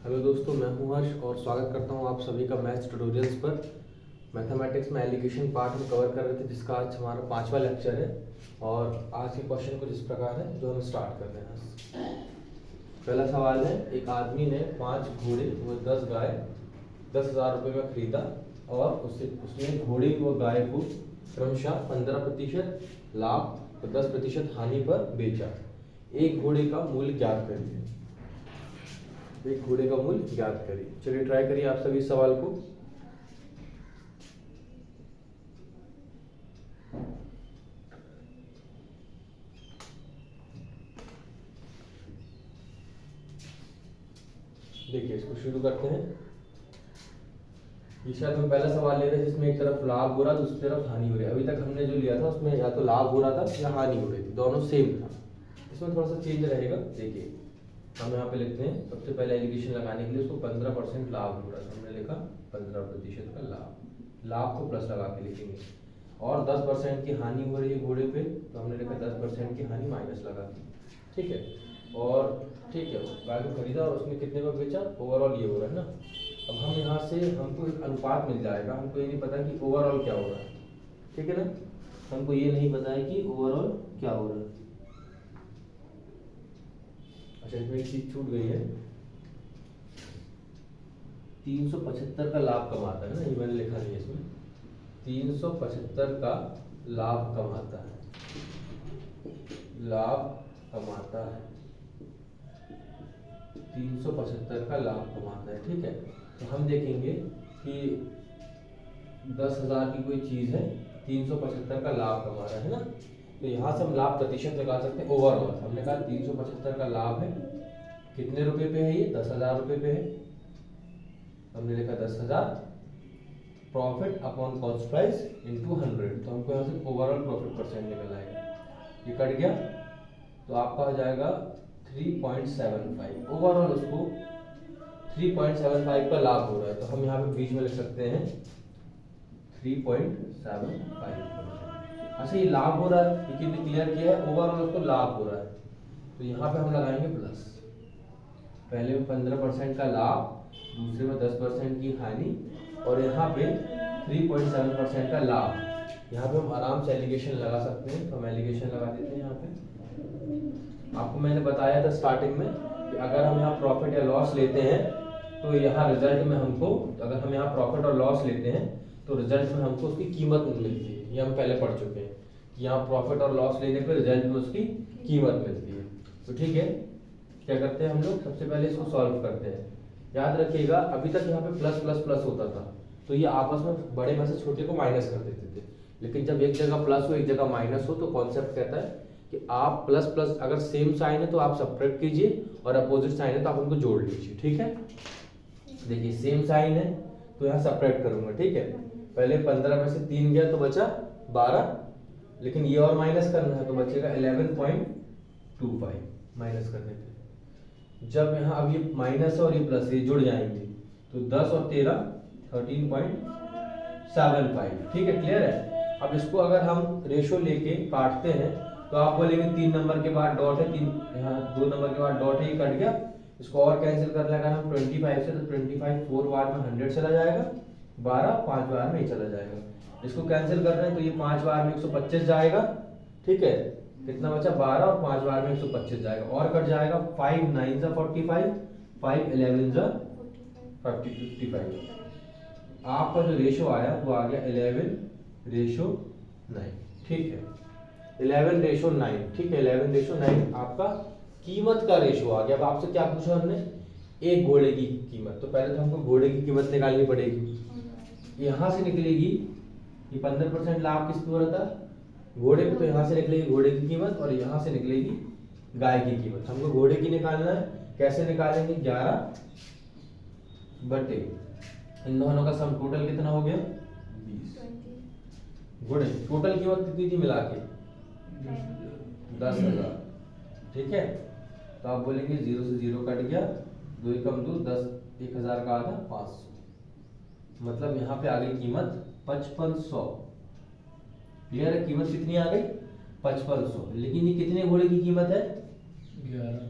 Hello दोस्तों, मैं हूं हर्ष और स्वागत करता हूं आप सभी का मैथ्स ट्यूटोरियल्स पर। मैथमेटिक्स में एलिगेशन पार्ट हम कवर कर रहे थे, जिसका आज हमारा 5वां लेक्चर है। और आज के क्वेश्चन कुछ इस प्रकार है जो हम स्टार्ट कर रहे हैं। पहला सवाल है, एक आदमी ने 5 घोड़े व 10 गाय 10,000 रुपये में खरीदा और उसने घोड़े व गाय को क्रमशः 15% लाभ और 10% हानि पर बेचा। एक घोड़े का मूल्य ज्ञात करिए। एक घोड़े का मूल्य ज्ञात करिए। चलिए ट्राई करिए आप सभी इस सवाल को। देखिए, इसको शुरू करते हैं। ये शायद हम पहला सवाल ले रहे हैं जिसमें एक तरफ लाभ हो रहा था, दूसरी तरफ हानि हो रही है। अभी तक हमने जो लिया था उसमें या तो लाभ हो रहा था या हानि हो रही थी, दोनों सेम था। इसमें थोड़ा सा चेंज रहेगा। देखिए, हम यहाँ पे लिखते हैं, सबसे पहले एलिगेशन लगाने के लिए उसको 15% लाभ हो रहा था, हमने लिखा 15% का लाभ। लाभ को प्लस लगा के लिखेंगे। और 10% की हानि हो रही है घोड़े पे, तो हमने लिखा 10% की हानि माइनस लगा दी। ठीक है, और ठीक है, गाय को खरीदा और उसने कितने में बेचा, ओवरऑल ये हो रहा है ना। अब हम यहाँ से हमको एक अनुपात मिल जाएगा। हमको ये नहीं पता कि ओवरऑल क्या हो रहा है, ठीक है ना। हमको ये नहीं पता है कि ओवरऑल क्या हो रहा है। अच्छा, इसमें एक चीज छूट गई है। 375 का लाभ कमाता है ना, ये मैंने लिखा नहीं है इसमें। 375 का लाभ कमाता है, लाभ कमाता है। 375 का लाभ कमाता है, ठीक है। तो हम देखेंगे कि 10,000 की कोई चीज है, 375 का लाभ कमा रहा है ना। तो यहाँ से हम लाभ प्रतिशत लगा सकते हैं ओवरऑल। हमने कहा 375 का लाभ है, कितने रुपए पे है ये, 10,000 रुपए पे है। हमने लिखा 10,000 profit upon cost price into 100। तो हमको यहाँ से ओवरऑल प्रॉफिट परसेंट निकल आएगा। ये कट गया तो आपका हो जाएगा 3.75। ओवरऑल उसको 3.75 का लाभ हो रहा है, तो हम यहाँ पे बीच में लिख सकते हैं 3.75%। अच्छा, ये लाभ हो रहा है, ये कितने क्लियर किया है, ओवरऑल उसको लाभ हो रहा है, तो यहाँ पे हम लगाएंगे प्लस। पहले में 15% का लाभ, दूसरे में 10% की हानि, और यहाँ पे 3.7% का लाभ। यहाँ पे हम आराम से एलिगेशन लगा सकते हैं, तो हम एलिगेशन लगा देते हैं। यहाँ पे आपको मैंने बताया था स्टार्टिंग में कि अगर हम यहाँ प्रॉफिट या लॉस लेते हैं तो यहाँ रिजल्ट में हमको, अगर हम यहाँ प्रॉफिट और लॉस लेते हैं तो रिजल्ट में हमको उसकी कीमत मिलती है। ये हम पहले पढ़ चुके हैं कि यहाँ प्रॉफिट और लॉस लेने पर रिजल्ट में उसकी कीमत मिलती है। तो ठीक है, क्या करते हैं हम लोग, सबसे पहले इसको सॉल्व करते हैं। याद रखिएगा, अभी तक यहाँ पे प्लस प्लस प्लस होता था, तो ये आपस में बड़े में से छोटे को माइनस कर देते थे। लेकिन जब एक जगह प्लस हो एक जगह माइनस हो, तो कॉन्सेप्ट कहता है कि आप प्लस प्लस, अगर सेम साइन है तो आप सब्ट्रैक्ट कीजिए, और अपोजिट साइन है तो आप उनको जोड़ लीजिए। ठीक है, देखिए सेम साइन है तो यहाँ सब्ट्रैक्ट करूंगा। ठीक है, पहले 15 में से 3 गया तो बचा 12, लेकिन ये और माइनस करना है तो बचेगा 11.25 माइनस करने पे। जब यहाँ अब ये माइनस और ये प्लस ये जुड़ जाएंगे तो 10 और 13 13.75। ठीक है, क्लियर है। अब इसको अगर हम रेशो लेके काटते हैं तो आप बोलेंगे 3 नंबर के बाद डॉट है, 3 यहाँ 2 नंबर के बाद डॉट है, ये कट गया। इसको और कैंसिल कर लेगा हम 25 से, तो 25 4 बार में 100 चला जाएगा, 12 5 बार में ही चला जाएगा। इसको कैंसिल कर रहे हैं तो ये 5 बार में 125 जाएगा। ठीक है, कितना बचा, 12, और 5 बार में 125 जाएगा, और कट जाएगा 5 9 जा 45, 5 11 जा 55। आपका जो रेशो आया वो आ गया 11:9। ठीक है, 11:9। ठीक है, 11:9 आपका कीमत का रेशो आ गया। अब आपसे क्या पूछा हमने, एक घोड़े की कीमत, तो पहले तो हमको घोड़े की कीमत निकालनी पड़ेगी। यहाँ से निकलेगी, ये 15% लाभ किस पे हो रहा था, घोड़े पे, तो यहाँ से निकलेगी घोड़े की कीमत, और यहाँ से निकलेगी गाय की कीमत। हमको घोड़े की निकालना है, कैसे निकालेंगे, 11 बटे इन दोनों का सम टोटल कितना हो गया, 20। घोड़े टोटल कीमत कितनी थी मिला के, 10,000। ठीक है, तो आप बोलेंगे 0 से 0 कट गया, 2 कम 2 10, 1,000 का आ गया 500। मतलब यहाँ पे आ गई कीमत 5500। क्लियर है, कीमत कितनी आ गई, 5500। लेकिन ये कितने घोड़े की कीमत है, 11।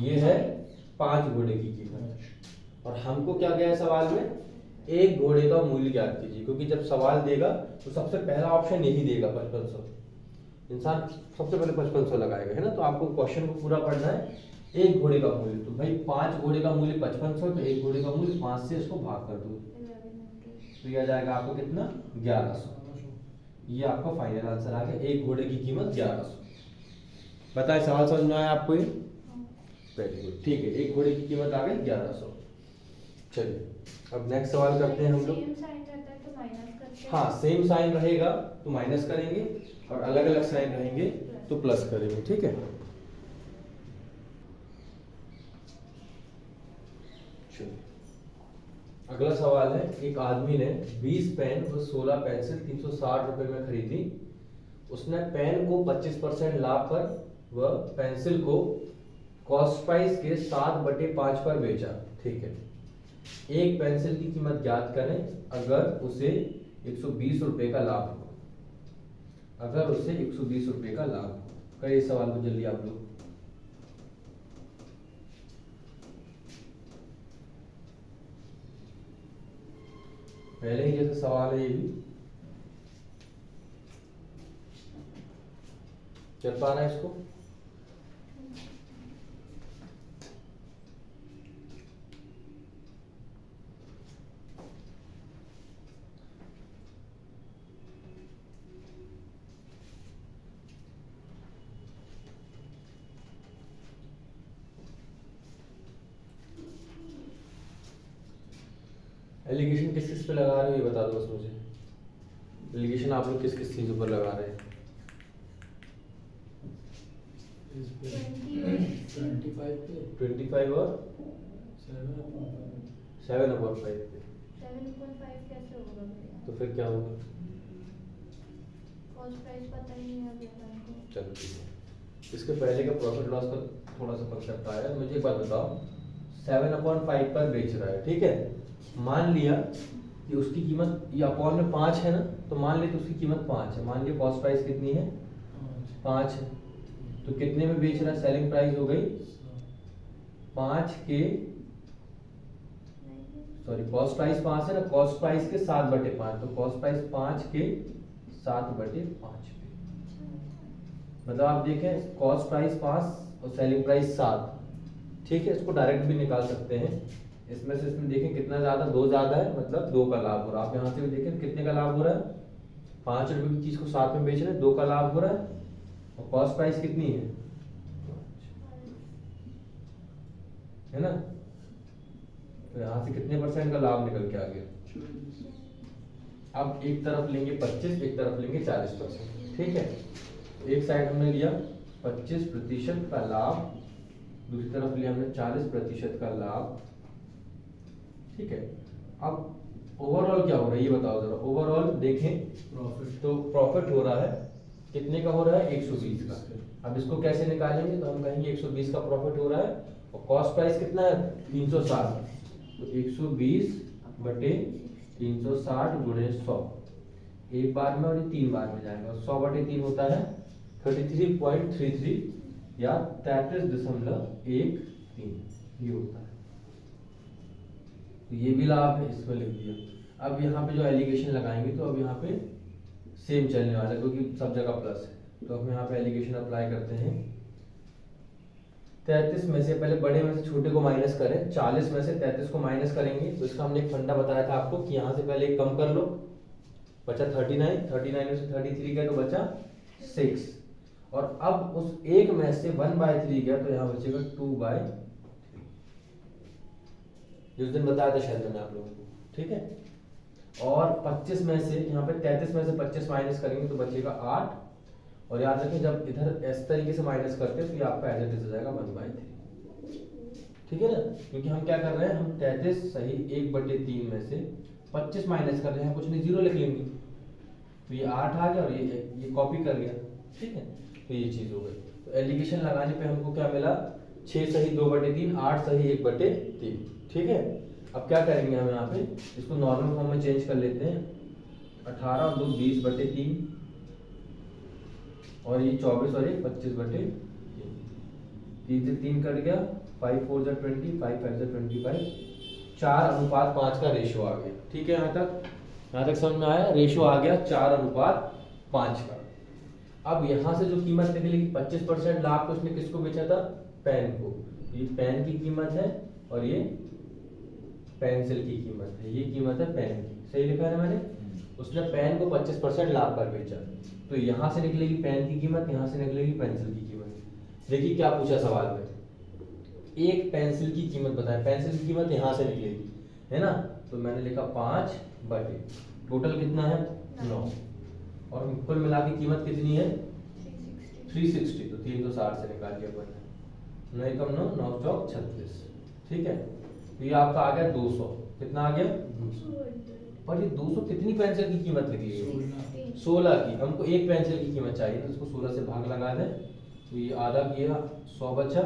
ये है 5 घोड़े की कीमत। और हमको क्या गया है सवाल में, एक घोड़े का मूल्य ज्ञात कीजिए, क्योंकि जब सवाल देगा तो सबसे पहला ऑप्शन यही देगा 5500। इंसान सबसे पहले 5500 लगाएगा, है ना। तो आपको क्वेश्चन को पूरा पढ़ना है। एक घोड़े का मूल्य, तो भाई 5 घोड़े का मूल्य 5500, तो एक घोड़े का मूल्य 5 से इसको भाग कर दो, तो यह आ जाएगा आपको कितना, 1100। ये आपका फाइनल आंसर आ गया, एक घोड़े की कीमत 1100। बताए सवाल समझ में आया आपको ये? वेरी गुड, ठीक है, एक घोड़े की कीमत आ गई 1100। चलिए अब नेक्स्ट सवाल करते हैं हम लोग। हाँ, सेम साइन रहेगा तो माइनस करेंगे, और अलग अलग साइन रहेंगे तो प्लस करेंगे, ठीक है। अगला सवाल है, एक आदमी ने 20 पेन व 16 पेंसिल 360 रुपए में खरीदी। उसने पेन को 25% लाभ पर व पेंसिल को कॉस्ट प्राइस के 7/5 पर बेचा, ठीक है। एक पेंसिल की कीमत ज्ञात करें अगर उसे 120 रुपए का लाभ हो। अगर उसे 120 रुपए का लाभ हो। करिए सवाल को जल्दी आप लोग। पहले ही जैसे सवाल है ये भी, चल पा रहा है इसको? एलिगेशन किस किस पे लगा रहे हो ये बता दो बस मुझे। एलिगेशन आप लोग किस किस चीजों पर लगा रहे हैं? 25 और 7/5 पे। 7/5 कैसे होगा भैया? तो फिर क्या होगा? कॉस्ट प्राइस पता ही नहीं है अभी अपन को। चलो ठीक है, इसके पहले का प्रॉफिट लॉस का थोड़ा सा कंसेप्ट आया। मुझे एक बात बताओ, 7/5 पर बेच रहा है, ठीक है। मान लिया कि उसकी कीमत, ये अपॉन में 5 है ना, तो मान लिया तो उसकी कीमत 5 है। मान लिया कॉस्ट प्राइस कितनी है, 5 है, तो कितने में बेच रहा है? सेलिंग प्राइस हो गई 5 के, सॉरी कॉस्ट प्राइस 5 है ना, कॉस्ट प्राइस के 7/5, तो कॉस्ट प्राइस 5 के 7/5 पे। मतलब आप देखें, कॉस्ट प्राइस 5 और सेलिंग प्राइस 7, ठीक है। इसको डायरेक्ट भी निकाल सकते हैं। इसमें से इसमें देखें कितना ज्यादा, 2 ज्यादा है, मतलब 2 का लाभ हो रहा है। आप यहाँ से भी देखें कितने का लाभ हो रहा है, 5 रुपए की चीज को 7 में बेच रहे हैं, 2 का लाभ हो रहा है। और कॉस्ट प्राइस कितनी है ना, तो यहाँ से कितने परसेंट का लाभ निकल के आ गया। अब एक तरफ लेंगे 25, एक तरफ लेंगे 40%, ठीक है। एक साइड हमने लिया 25% का लाभ, दूसरी तरफ लिया हमने 40% का लाभ, ठीक है। अब ओवरऑल क्या हो रहा है ये बताओ जरा। ओवरऑल देखें प्रॉफिट, तो प्रॉफिट हो रहा है कितने का हो रहा है, 120 का। अब इसको कैसे निकालेंगे, तो हम कहेंगे 120 का प्रॉफिट हो रहा है, और कॉस्ट प्राइस कितना है 360, तो 120/360 गुणे 100, एक बार में और ये 3 बार में जाएगा। 100/3 होता है 33.33 या 33.13, ये होता है। तो ये भी लाभ है, इसमें लिख दिया। अब यहाँ पे जो एलिगेशन लगाएंगे तो अब यहाँ पे सेम चलने वाला है, क्योंकि सब जगह प्लस है। तो हम यहाँ पे एलिगेशन अप्लाई करते हैं। 33 में से, पहले बड़े में से छोटे को माइनस करें, 40 में से 33 को माइनस करेंगे। तो इसका हमने एक फंडा बताया था आपको कि यहाँ से पहले एक कम कर लो, बचा 39 में से 33 गया तो बचा 6, और अब उस एक में से 1/3 गया तो यहाँ बचेगा 2/3, जिस दिन बताया था शायद मैंने आप लोगों को, ठीक है। और 25 में से, यहाँ पे 33 में से 25 माइनस करेंगे तो बचेगा 8, और याद रखें जब इधर इस तरीके से माइनस करते हैं तो ये आपका एज इट इज हो जाएगा 1/3, ठीक है ना। क्योंकि हम क्या कर रहे हैं, हम 33 सही 1/3 में से 25 माइनस कर रहे हैं, कुछ नहीं 0 लिख लेंगे, तो ये 8 आ गया और ये कॉपी कर गया, ठीक है। तो ये चीज हो गई। तो एलिगेशन लगाने पे हमको क्या मिला, 6 सही 2/3, 8 सही 1/3, ठीक है। अब क्या करेंगे हम यहाँ पे, इसको नॉर्मल फॉर्म में चेंज कर लेते हैं। 18 और 2 20/3, और ये 24 और 1 25/3, 3 से 3 कट गया, 5 4 जा 20, 5 5 जा 25, 4:5 का रेशो आ गया। ठीक है, यहाँ तक समझ में आया? रेशो आ गया 4:5 का। अब यहाँ से जो कीमत निकलेगी 25% लाभ तो उसने किसको बेचा था? पेन को। ये पेन की कीमत है और ये पेंसिल की कीमत है, ये कीमत है पेन की। सही लिखा है मैंने? उसने पेन को 25% लाभ पर बेचा, तो यहाँ से निकलेगी पेन की कीमत, यहाँ से निकलेगी पेंसिल की कीमत। देखिए क्या पूछा सवाल में, एक पेंसिल की कीमत बताएं। पेंसिल की कीमत यहाँ से निकलेगी, है ना? तो मैंने लिखा 5 बटे टोटल कितना है? 9, और कुल मिला के कीमत कितनी है? 360। तो 3 तो 60 से निकाल दिया अपन ने, 9 कम 9, 9 चौक 36। ठीक है, तो ये आपका आ गया 200। कितना आ गया? 200। पर ये 200 कितनी पेंसिल की कीमत निकली? 16 की। हमको एक पेंसिल की कीमत चाहिए, तो इसको 16 से भाग लगा दें, तो ये आधा किया 100 बचा,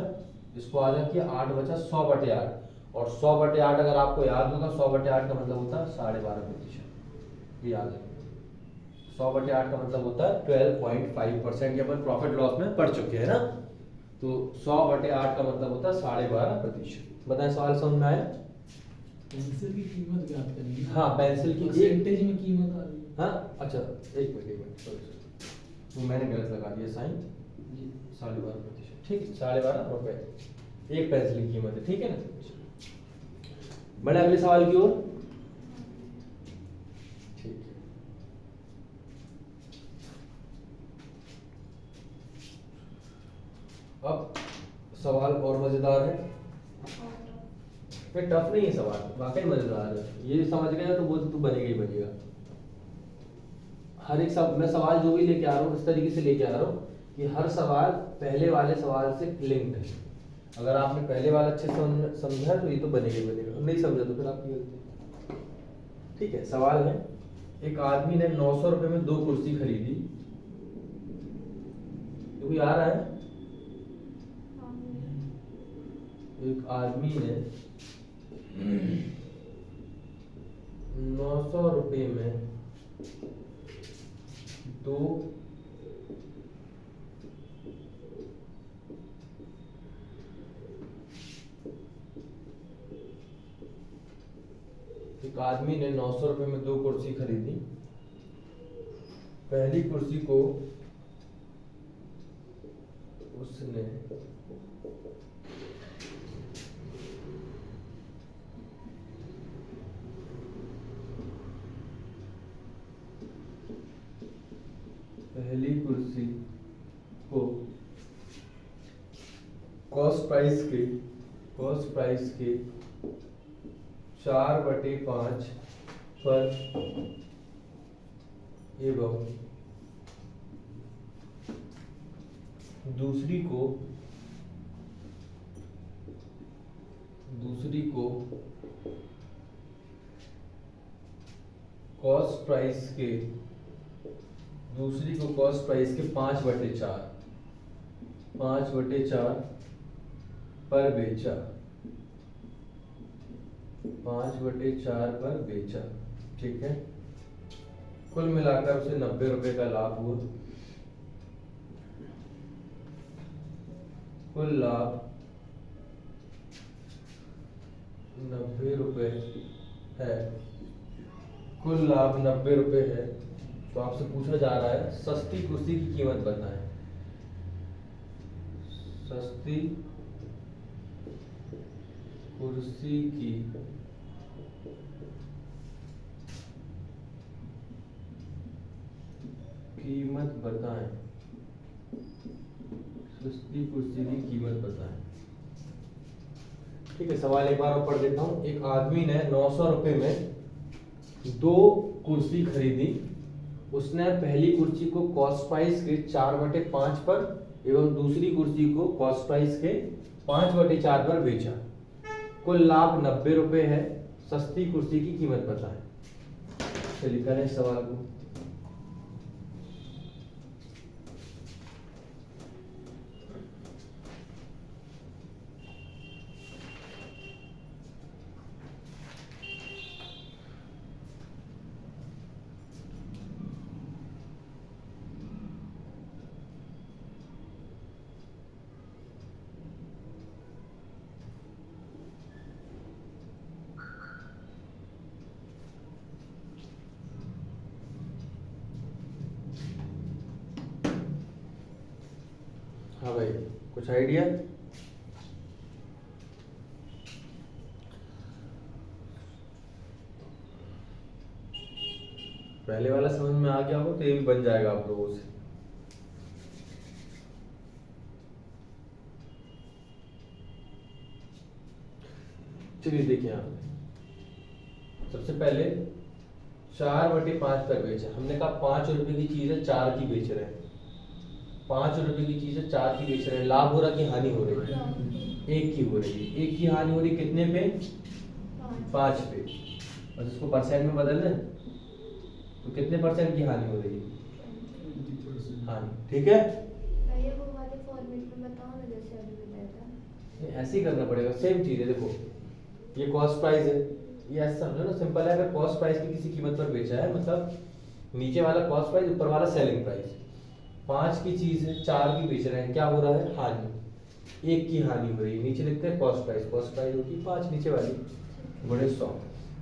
इसको आधा किया 8 बचा, 100 बटे 8। और 100 बटे 8 अगर आपको याद होगा, 100 बटे 8 का मतलब होता है 12.5%। ये याद है, 100 बटे 8 का मतलब होता है 12.5%। के अपन प्रॉफिट लॉस में पढ़ चुके हैं ना। तो 100 बटे 8 का मतलब होता है 12.5%। बताएं सवाल समझ में आया? पेंसिल की कीमत ज्ञात करनी है। हाँ, पेंसिल की परसेंटेज में कीमत आ रही है। हाँ अच्छा, एक मिनट सॉरी, मैंने गलत लगा दिया साइन। 12.5%, ठीक, 12.5 रुपए एक पेंसिल की कीमत है। ठीक है ना? बढ़े अगले सवाल की ओर। ठीक है, अब सवाल और मजेदार है। टफ नहीं है सवाल, वाकई मजेदार है। ये समझ गया तो वो तो बनेगा ही बनेगा। हर एक सब मैं सवाल जो भी लेके आ रहा हूँ इस तरीके से लेके आ रहा हूँ कि हर सवाल पहले वाले सवाल से लिंक्ड है। अगर आपने पहले वाला अच्छे से समझा तो ये तो बनेगा ही बनेगा, नहीं समझा तो फिर आपकी गलती। ठीक है, सवाल है, एक आदमी ने 900 रुपए में 2 कुर्सी खरीदी। तो कोई आ रहा है? एक आदमी ने 900 रुपए में 2 एक आदमी ने 900 रुपए में 2 कुर्सी खरीदी। पहली कुर्सी को उसने पहली कुर्सी को कॉस्ट प्राइस के 4/5 पर एवं दूसरी को कॉस्ट प्राइस के 5/4 पर बेचा। 5/4 पर बेचा। ठीक है, कुल मिलाकर उसे 90 रुपए का लाभ हुआ। कुल लाभ 90 रुपए है। कुल लाभ 90 रुपए है। तो आपसे पूछा जा रहा है सस्ती कुर्सी की कीमत बताएं। सस्ती कुर्सी की कीमत बताएं। सस्ती कुर्सी की कीमत बताएं। ठीक है, सवाल एक बार और पढ़ देता हूं। एक आदमी ने 900 रुपए में 2 कुर्सी खरीदी। उसने पहली कुर्सी को कॉस्ट प्राइस के 4/5 पर एवं दूसरी कुर्सी को कॉस्ट प्राइस के 5/4 पर बेचा। कुल लाभ 90 रुपए है। सस्ती कुर्सी की कीमत बताएं। चलिए करें इस सवाल को। हाँ भाई, कुछ आइडिया? पहले वाला समझ में आ गया हो तो ये भी बन जाएगा आप लोगों से। चलिए देखिए यहाँ पे सबसे पहले 4/5 तक बेचा। हमने कहा 5 रुपए की चीज है 4 की बेच रहे हैं। 5 रुपए की चीज है 4 की बेच रहे हैं। लाभ हो रहा कि हानि हो रही है? एक की हो रही है। एक की हानि हो रही कितने पे? 5 पे। बस इसको परसेंट में बदल दें तो कितने परसेंट की हानि हो रही है? 20%। हानि, ठीक है। भैया वो वाले फॉर्मेट में बताओ ना जैसे अभी बताया था। ऐसे ही करना पड़ेगा, सेम चीज है। देखो ये कॉस्ट प्राइस है, ये ऐसा समझो ना, सिंपल है। अगर कॉस्ट प्राइस की किसी कीमत पर बेचा है, मतलब नीचे वाला कॉस्ट प्राइस, ऊपर वाला सेलिंग प्राइस। 5 की चीज है 4 की बेच रहे हैं, क्या हो रहा है? हानि। 1 की हानि हो रही है। नीचे लिखते हैं कॉस्ट प्राइस। कॉस्ट प्राइस होती है 5 नीचे वाली गुणे 100,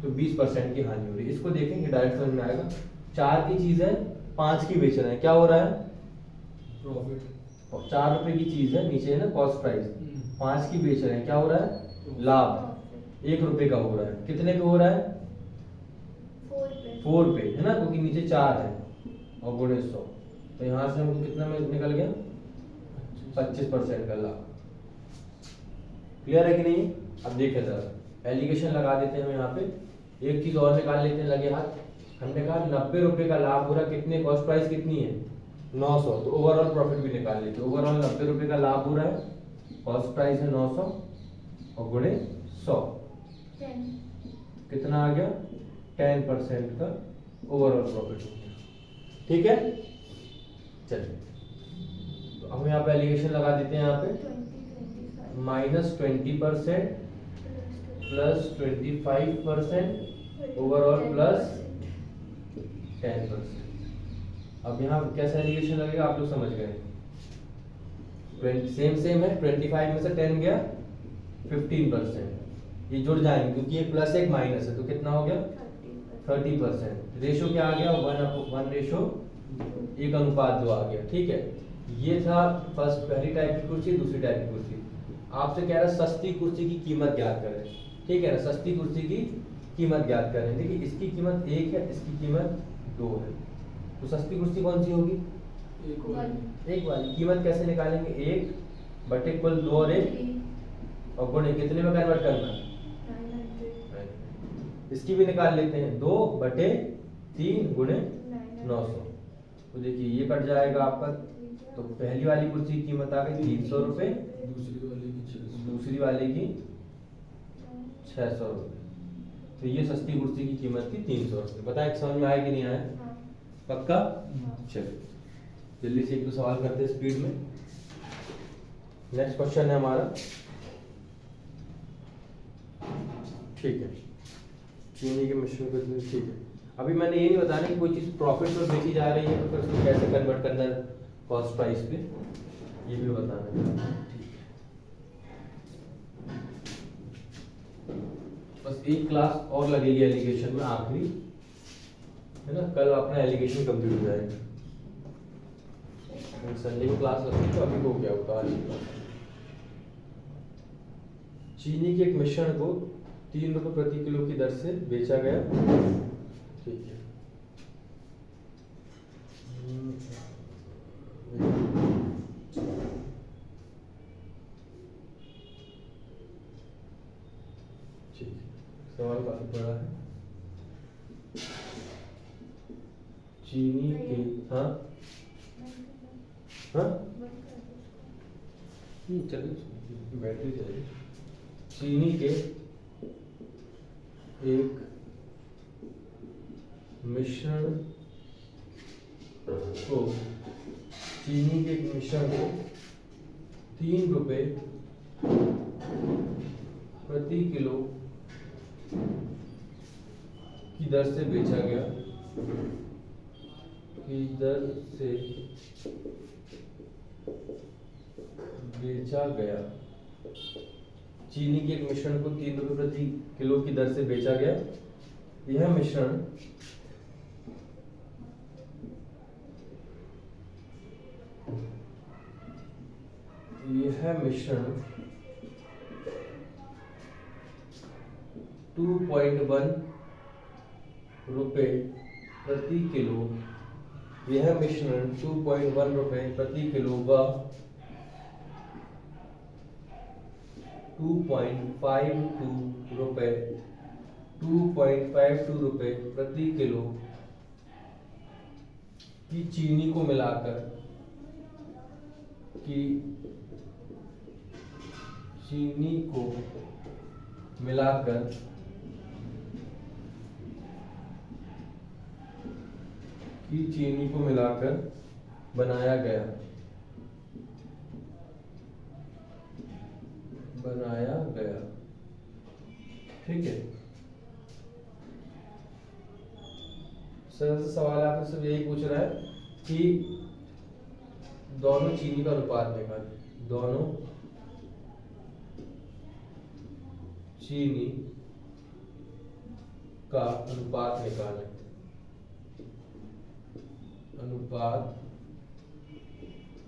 तो 20% की हानि हो रही है। इसको देखेंगे डायरेक्ट समझ में आएगा। 4 की चीज है 5 की बेच रहे हैं, क्या हो रहा है? प्रॉफिट। 4 रुपए की चीज है, नीचे है ना कॉस्ट प्राइस, 5 की बेच रहे हैं, क्या हो रहा है? लाभ 1 रुपए का हो रहा है। कितने पे हो रहा है? 4 पे, है ना, क्योंकि नीचे 4 है और गुणे 100, तो यहाँ से हमको कितना में निकल गया? 25% का लाभ। क्लियर है कि नहीं? अब देखिए जरा एलिगेशन लगा देते हैं हम यहाँ पे। एक चीज और निकाल लेते हैं लगे हाथ। हमने कहा 90 रुपए का लाभ हो रहा, कितने? कॉस्ट प्राइस कितनी है? 900, तो ओवरऑल प्रॉफिट भी निकाल लेते हैं। ओवरऑल 90 रुपए का लाभ हो रहा है, कॉस्ट प्राइस है 900 और गुणे 100, 10। कितना आ गया? 10% का ओवरऑल प्रॉफिट हो गया। ठीक है, चलिए तो अब यहाँ पे एलिगेशन लगा देते हैं। यहाँ पे 20, -20% प्लस 25% ओवरऑल प्लस 10%। अब यहाँ कैसा एलिगेशन लगेगा आप लोग समझ गए। सेम है। 25 में से 10 गया 15%, ये जुड़ जाएंगे क्योंकि ये प्लस एक माइनस है, तो कितना हो गया? 30%। रेशो क्या आ गया? 1:1:2 आ गया। ठीक है, ये था फर्स्ट, पहली टाइप की कुर्सी, दूसरी टाइप की कुर्सी। आपसे कह रहा है सस्ती कुर्सी की कीमत ज्ञात करें। ठीक है ना, सस्ती कुर्सी की कीमत ज्ञात करें। देखिए इसकी कीमत 1 है, इसकी कीमत 2 है, तो सस्ती कुर्सी कौन सी होगी? एक वाली। कीमत कैसे निकालेंगे? 1/2 और 1 और गुणे कितने में कन्वर्ट करना है? 900। इसकी भी निकाल लेते हैं, 2/3 गुणे 900। तो देखिए ये कट जाएगा आपका, तो पहली वाली कुर्सी की कीमत आ गई 300 रुपये, दूसरी वाले की 600 रुपये। तो ये सस्ती कुर्सी की कीमत थी 300 रुपये। बताए समझ में आया कि नहीं आया? हाँ। पक्का? चलिए जल्दी से 1-2 सवाल करते हैं स्पीड में। नेक्स्ट क्वेश्चन है हमारा, ठीक है, चीनी के मिश्रण को। ठीक है, अभी मैंने ये नहीं बताना कि कोई चीज़ प्रॉफिट पर बेची जा रही है तो फिर उसको कैसे कन्वर्ट करना है कॉस्ट प्राइस पे, ये भी बताना है। ठीक है, बस एक क्लास और लगेगी एलिगेशन में, आखिरी है ना, कल अपना एलिगेशन कंप्लीट हो जाएगा। संडे को क्लास लगती है तो अभी हो गया होगा आज की क्लास। चीनी के एक मिश्रण को 3 रुपये प्रति किलो की दर से बेचा गया। ठीक है, ठीक है, सवाल काफी बड़ा है। चीनी के, हाँ हाँ चलिए बैटरी चलेगी। चीनी के एक मिश्रण को 3 रुपए प्रति किलो की दर से बेचा गया। चीनी के एक मिश्रण को 3 रुपए प्रति किलो की दर से बेचा गया। यह मिश्रण यह मिश्रण 2.1 रुपए प्रति किलो, यह मिश्रण 2.1 रुपए प्रति किलो व 2.52 रुपए 2.52 रुपए प्रति किलो की चीनी को मिलाकर की चीनी को मिलाकर की चीनी को मिलाकर बनाया गया ठीक है। सरल सा सवाल है, आपसे सिर्फ यही पूछ रहा है कि दोनों चीनी का अनुपात निकालें, दोनों चीनी का अनुपात निकालें, अनुपात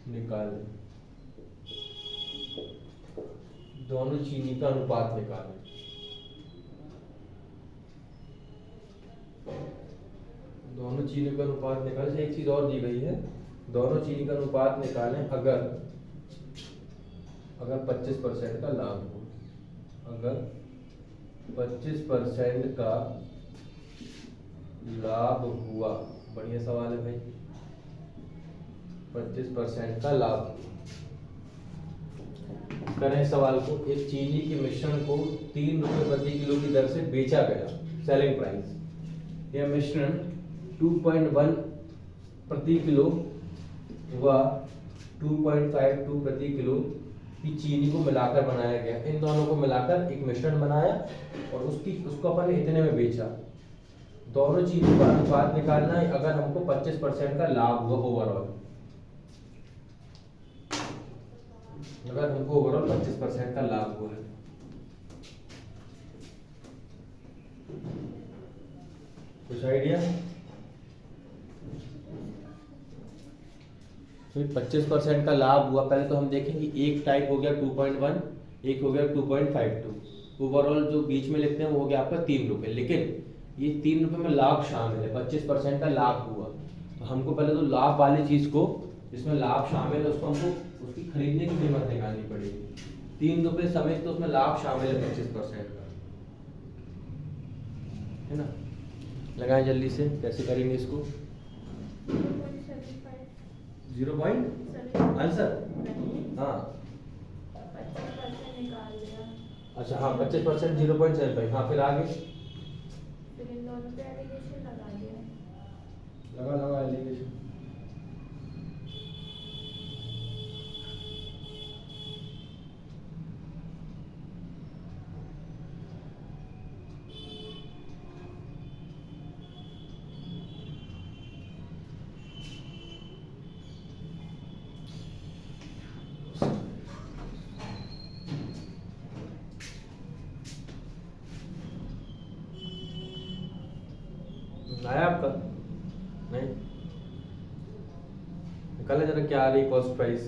निकालें, दोनों चीनी का अनुपात निकालें। दोनों चीनी का अनुपात निकालें। एक चीज और दी गई है, दोनों चीनी का अनुपात निकालें अगर 25% का लाभ हो, अगर 25% का लाभ हुआ। बढ़िया सवाल है भाई, 25% का लाभ। करें सवाल को, एक चीनी के मिश्रण को 3 रुपए प्रति किलो की दर से बेचा गया, सेलिंग प्राइस। यह मिश्रण 2.1 प्रति किलो व 2.52 प्रति किलो की चीनी को मिलाकर बनाया गया। इन दोनों को मिलाकर एक मिश्रण बनाया और उसको अपन ने इतने में बेचा। दोनों चीनी का अनुपात निकालना है अगर हमको 25% का लाभ हुआ ओवरऑल, अगर हमको ओवरऑल 25% का लाभ हुआ है। कुछ आइडिया? तो 25% का लाभ हुआ। पहले तो हम देखेंगे, एक टाइप हो गया 2.1, एक हो गया 2.52। ओवरऑल जो बीच में लिखते हैं वो हो गया आपका 3 रुपए, लेकिन ये 3 रुपए में लाभ शामिल है, 25% का लाभ हुआ। तो हमको पहले तो लाभ वाली चीज को, जिसमें लाभ शामिल है, उसको हमको उसकी खरीदने की कीमत निकालनी पड़ेगी। 3 रुपए समेत तो उसमें लाभ शामिल है 25% का, है ना। लगाएं जल्दी से, कैसे करेंगे इसको? 0 पॉइंट आंसर, हाँ 25% निकाल लिया। अच्छा हाँ 25% 0.75। हाँ फिर आगे फिर इन दोनों पे एलिगेशन लगा दिया। लगा एलिगेशन। आया आपका? नहीं निकाला जरा, क्या आ रही कॉस्ट प्राइस?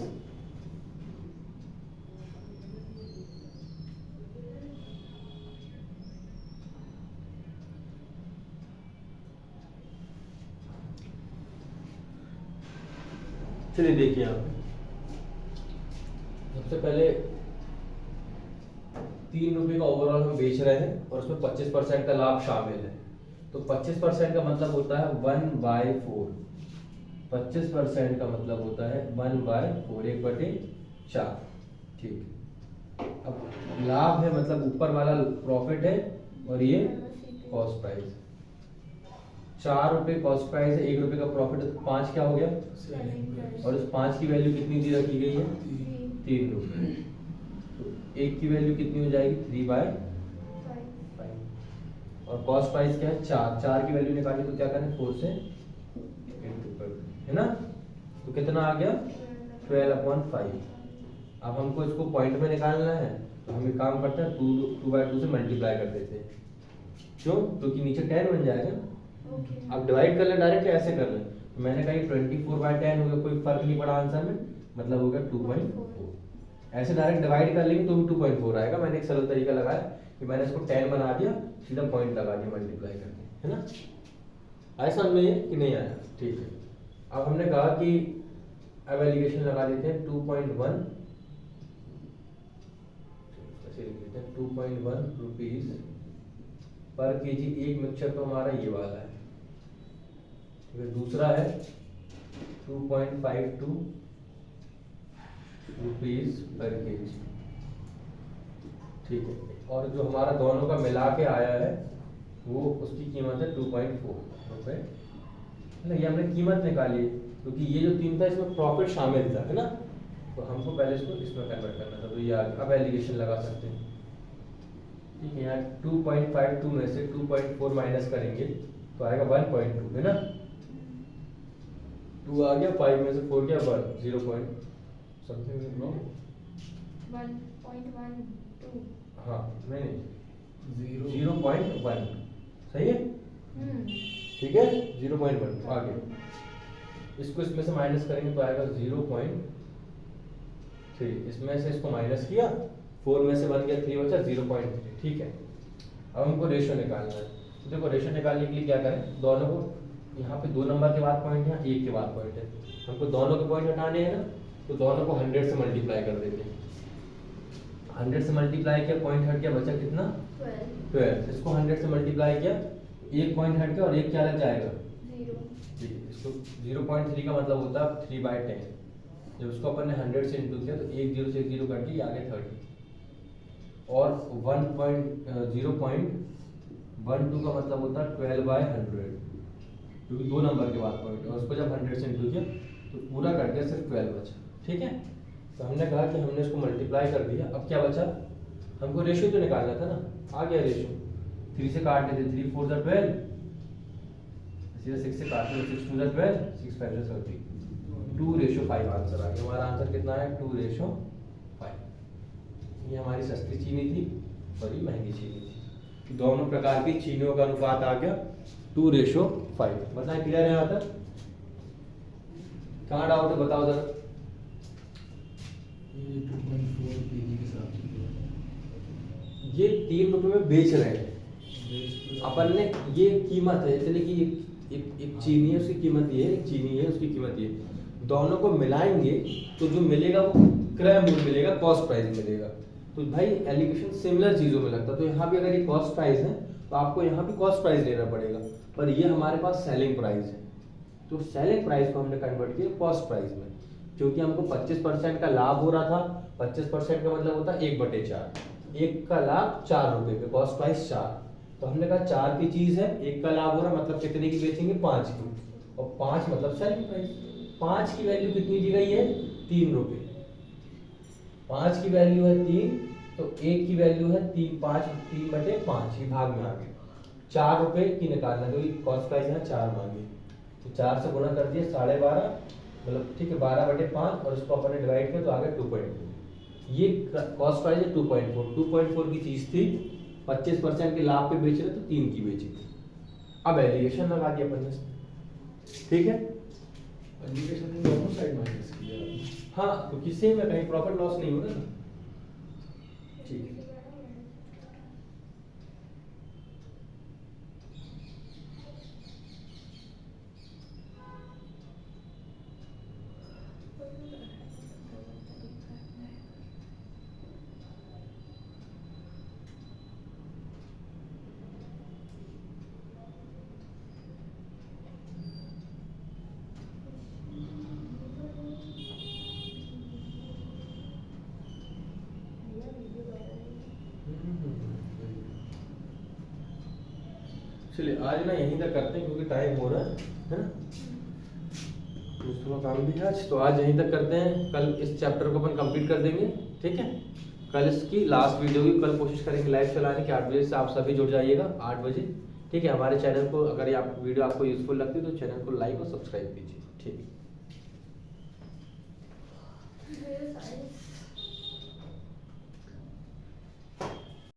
चलिए देखिए, आप सबसे पहले 3 रुपए का ओवरऑल हम बेच रहे हैं और उसमें 25% का लाभ शामिल है। तो 25% का मतलब होता है 1/4। 25% का मतलब होता है 1/4, 1/4। ठीक, अब लाभ है मतलब ऊपर वाला प्रॉफिट है और ये कॉस्ट प्राइस। 4 रुपए कॉस्ट प्राइस है, 1 रुपए का प्रॉफिट है, तो 5 क्या हो गया? और उस 5 की वैल्यू कितनी दी रखी गई है? 3 रुपए। तो 1 की वैल्यू कितनी हो जाएगी? 3/5। और कॉस्ट प्राइस क्या है? 4 की वैल्यू निकाली तो क्या करें? 4 से इंटू कर, है ना। तो कितना आ गया? 12/5। अब हमको इसको पॉइंट में निकालना है तो हम एक काम करते हैं, 2/2 से मल्टीप्लाई कर देते हैं। क्यों? क्योंकि नीचे 10 बन जाएगा। अब डिवाइड कर ले डायरेक्ट, ऐसे कर ले। तो मैंने कहा 24/10 हो गया, कोई फर्क नहीं पड़ा आंसर में, मतलब हो गया 2.4। ऐसे डायरेक्ट डिवाइड कर लेंगे तो भी 2.4 आएगा। मैंने एक सरल तरीका लगाया कि मैंने इसको 10 बना दिया, सीधा पॉइंट लगा दिया मल्टीप्लाई करके, है ना। आया समझ में ये कि नहीं आया? ठीक है। अब हमने कहा कि अब एलिगेशन लगा देते हैं 2.1, ऐसे लिख देते हैं 2.1 रुपीज पर केजी। एक मिक्सचर तो हमारा ये वाला है, ठीक है। दूसरा है 2.52 रुपीज पर केजी, ठीक है। और जो हमारा दोनों का मिला के आया है वो उसकी कीमत है 2.4 रुपए। ये हमने कीमत निकाली क्योंकि ये जो 3 था इसमें प्रॉफिट शामिल था, है ना। तो हमको पहले इसको इसमें कन्वर्ट करना था, तो ये अब एलिगेशन लगा सकते हैं, ठीक है। यहाँ 2.52 में से 2.4 माइनस करेंगे तो आएगा 1.2, है ना। 2 आ गया, 5 में से 4 गया 1, 0 पॉइंट समथिंग नो 1.12। हाँ नहीं 0.1 सही है, ठीक है। 0.1 आ गया। इसको इसमें से माइनस करेंगे तो आएगा 0.3। इसमें से इसको माइनस किया, 4 में से 1 गया, 3 बचा, 0.3, ठीक है। अब हमको रेशो निकालना है। तो देखो रेशो निकालने के लिए क्या करें, दोनों को यहाँ पे 2 नंबर के बाद पॉइंट है, 1 के बाद पॉइंट है, हमको दोनों के पॉइंट हटाने हैं ना। तो दोनों को 100 से मल्टीप्लाई कर देते हैं। 100 से मल्टीप्लाई किया, पॉइंट हट गया, बचा कितना 12। इसको 100 से मल्टीप्लाई किया, एक पॉइंट हट गया और एक क्या लग जाएगा 0। ठीक है। इसको 0.3 का मतलब होता है 3/10। जब उसको अपन ने 100 से इंटू किया तो एक 0 से 0 कट के आगे 30 और 0.12 का मतलब होता है 12/100 क्योंकि 2 नंबर के बाद पॉइंट। और उसको जब 100 से इंटू किया तो पूरा कट गया, सिर्फ 12 बचा, ठीक है। तो हमने कहा कि हमने इसको मल्टीप्लाई कर दिया। अब क्या बचा, हमको रेशियो तो निकालना था ना। आ गया रेशियो, 3 से काट लेते, 3 4 12, सीधा 6 से काट लो, 6 2 12, 6 5 30, 2:5 आंसर आ गया। हमारा आंसर कितना है 2:5। ये हमारी सस्ती चीनी थी और ये महंगी चीनी थी। दोनों प्रकार की चीनियों का अनुपात आ गया 2:5। बताएं क्लियर है यहाँ तक? कहाँ डाउट है बताओ जरा। ये 2.4 केजी के साथ ये 3 रुपए में बेच रहे हैं अपन ने, ये कीमत है। चलिए कि एक चीनी है उसकी कीमत ये है, एक चीनी है उसकी कीमत ये। दोनों को मिलाएंगे तो जो मिलेगा वो क्रय मूल्य मिलेगा, कॉस्ट प्राइस मिलेगा। तो भाई एलिगेशन सिमिलर चीजों में लगता है। तो यहाँ भी अगर ये कॉस्ट प्राइस है तो आपको यहाँ भी कॉस्ट प्राइस लेना पड़ेगा, पर ये हमारे पास सेलिंग प्राइस है। तो सेलिंग प्राइस को हमने कन्वर्ट किया कॉस्ट प्राइस में, क्योंकि हमको 25% का लाभ हो रहा था। 25% का मतलब होता है 1/4, 1 का लाभ 4 रुपए पे, कॉस्ट प्राइस 4। तो हमने कहा 4 की चीज है, 1 का लाभ हो रहा मतलब कितने की बेचेंगे 5 की, और 5 मतलब सेलिंग प्राइस। 5 की वैल्यू कितनी दी गई है 3 रुपए, 5 की वैल्यू है 3, तो 1 की वैल्यू है 3/5 ही भाग में आ गए। 4 रुपए की निकालना, क्योंकि कॉस्ट प्राइस है 4 मांगी, तो 4 से गुणा कर दिया 12.5, मतलब ठीक है 12/5, और इसको अपन ने डिवाइड किया तो आ गया 2.4। ये कॉस्ट प्राइस है 2.4 की चीज थी, 25% के लाभ पे बेच रहे तो 3 की बेची थी। अब एलिगेशन लगा दिया अपन ने, ठीक है। एलिगेशन में दोनों साइड माइनस किया। हाँ, क्योंकि सेम है, कहीं प्रॉफिट लॉस नहीं हो रहा ना, ठीक है। चलिए आज ना यहीं तक करते हैं क्योंकि टाइम हो रहा है ना। दूसरा काम भी है आज, तो आज यहीं तक करते हैं। कल इस चैप्टर को अपन कंप्लीट कर देंगे, ठीक है। कल इसकी लास्ट वीडियो की कल कोशिश करेंगे लाइव चलाने की 8 बजे से। आप सभी जुड़ जाइएगा 8 बजे, ठीक है। हमारे चैनल को अगर ये आप वीडियो आपको यूजफुल लगती है तो चैनल को लाइक और सब्सक्राइब कीजिए, ठीक है।